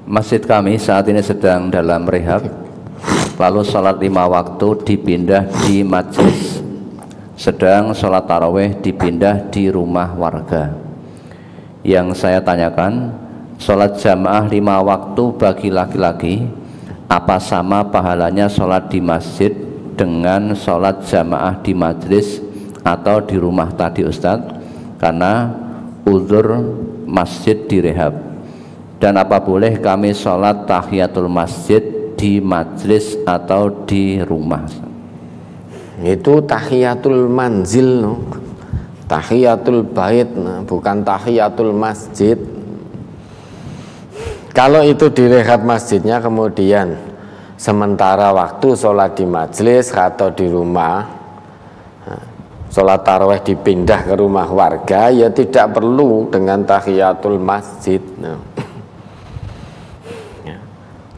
Masjid kami saat ini sedang dalam rehab, lalu sholat 5 waktu dipindah di majelis, sedang sholat taraweh dipindah di rumah warga. Yang saya tanyakan, sholat jamaah 5 waktu bagi laki-laki, apa sama pahalanya sholat di masjid dengan sholat jamaah di majelis atau di rumah tadi Ustadz, karena uzur masjid direhab? Dan apa boleh kami sholat tahiyatul masjid di majelis atau di rumah? Itu tahiyatul manzil, no? Tahiyatul bait, no? Bukan tahiyatul masjid. Kalau itu direhab masjidnya, kemudian sementara waktu sholat di majelis atau di rumah, sholat taraweh dipindah ke rumah warga, ya tidak perlu dengan tahiyatul masjid, no?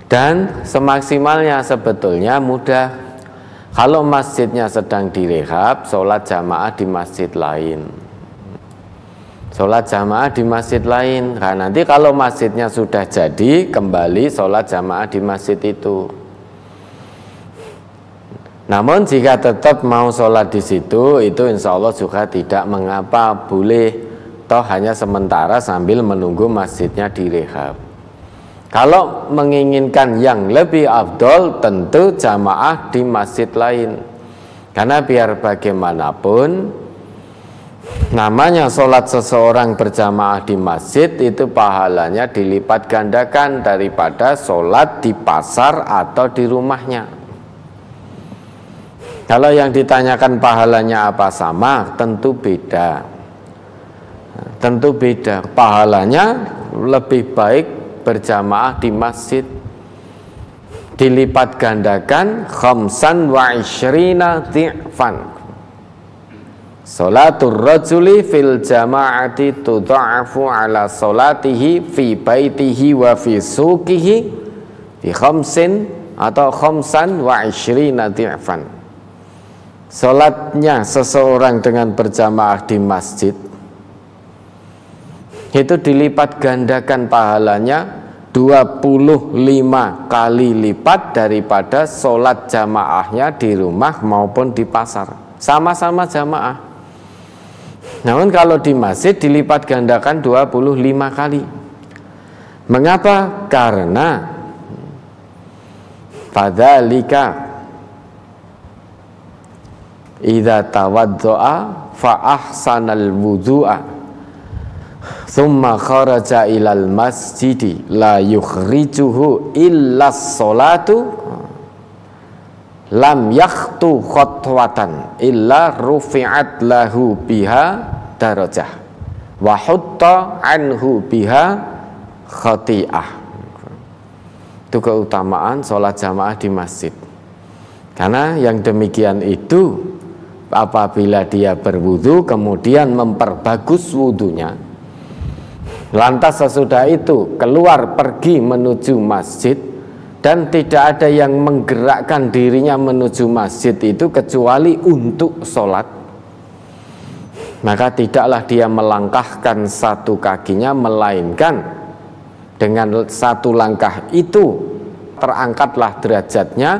Dan semaksimalnya sebetulnya mudah. Kalau masjidnya sedang direhab, sholat jamaah di masjid lain. Sholat jamaah di masjid lain. Nah, nanti kalau masjidnya sudah jadi, kembali sholat jamaah di masjid itu. Namun jika tetap mau sholat di situ, itu insya Allah juga tidak mengapa, boleh. Toh hanya sementara sambil menunggu masjidnya direhab. Kalau menginginkan yang lebih afdol, tentu jamaah di masjid lain. Karena biar bagaimanapun, namanya sholat seseorang berjamaah di masjid itu pahalanya dilipat gandakan daripada sholat di pasar atau di rumahnya. Kalau yang ditanyakan pahalanya apa sama, tentu beda. Tentu beda. Pahalanya lebih baik berjamaah di masjid, dilipat gandakan khamsan wa ishrina dhi'fan. Salatul rajuli fil jama'ati tudha'afu ala salatihi fi baitihi wa fi suqihi fi khamsin atau khamsan wa ishrina dhi'fan. Salatnya seseorang dengan berjamaah di masjid itu dilipat gandakan pahalanya 25 kali lipat daripada sholat jamaahnya di rumah maupun di pasar. Sama-sama jamaah. Namun kalau di masjid dilipat gandakan 25 kali. Mengapa? Karena fadzalika idza tawaddo'a fa ahsanal wudhu'a thumma kharaja ilal masjidi la yukhrijuhu illa sholatu lam yakhtu khotwatan illa rufi'at lahu biha darajah wa hutta anhu biha khati'ah. Itu keutamaan sholat jamaah di masjid. Karena yang demikian itu, apabila dia berwudu kemudian memperbagus wudunya, lantas sesudah itu keluar pergi menuju masjid, dan tidak ada yang menggerakkan dirinya menuju masjid itu kecuali untuk sholat, maka tidaklah dia melangkahkan satu kakinya, melainkan dengan satu langkah itu terangkatlah derajatnya,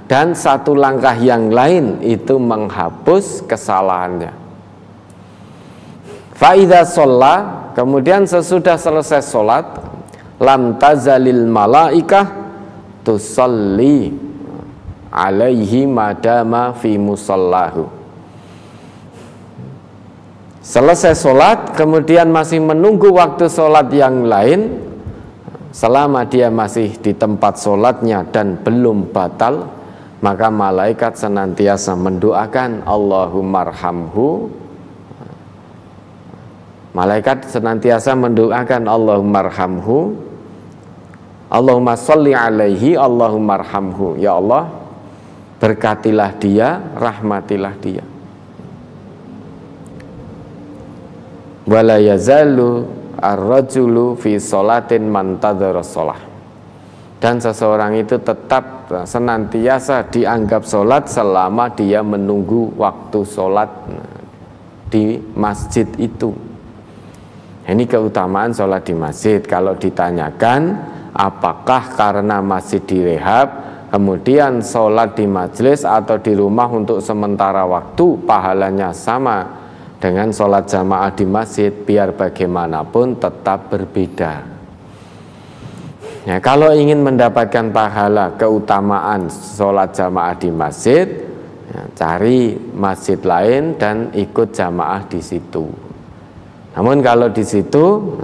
dan satu langkah yang lain itu menghapus kesalahannya. Fa'idha sholat, kemudian sesudah selesai sholat, lam tazalil malaikah tusalli alaihi madama fi musallahu. Selesai sholat, kemudian masih menunggu waktu sholat yang lain, selama dia masih di tempat sholatnya dan belum batal, maka malaikat senantiasa mendoakan Allahumma arhamhu. Malaikat senantiasa mendoakan Allahumma arhamhu, Allahumma sholli alaihi, Allahumma arhamhu. Ya Allah, berkatilah dia, rahmatilah dia. Wala yazalu ar-rajulu fi sholatin man tadhara sholah. Dan seseorang itu tetap senantiasa dianggap sholat selama dia menunggu waktu sholat di masjid itu. Ini keutamaan sholat di masjid. Kalau ditanyakan apakah karena masjid direhab, kemudian sholat di majelis atau di rumah untuk sementara waktu pahalanya sama dengan sholat jamaah di masjid, biar bagaimanapun tetap berbeda. Ya, kalau ingin mendapatkan pahala keutamaan sholat jamaah di masjid, ya, cari masjid lain dan ikut jamaah di situ. Namun kalau di situ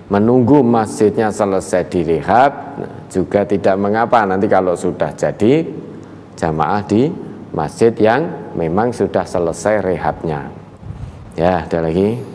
menunggu masjidnya selesai direhab juga tidak mengapa. Nanti kalau sudah jadi jamaah di masjid yang memang sudah selesai rehabnya. Ya, ada lagi.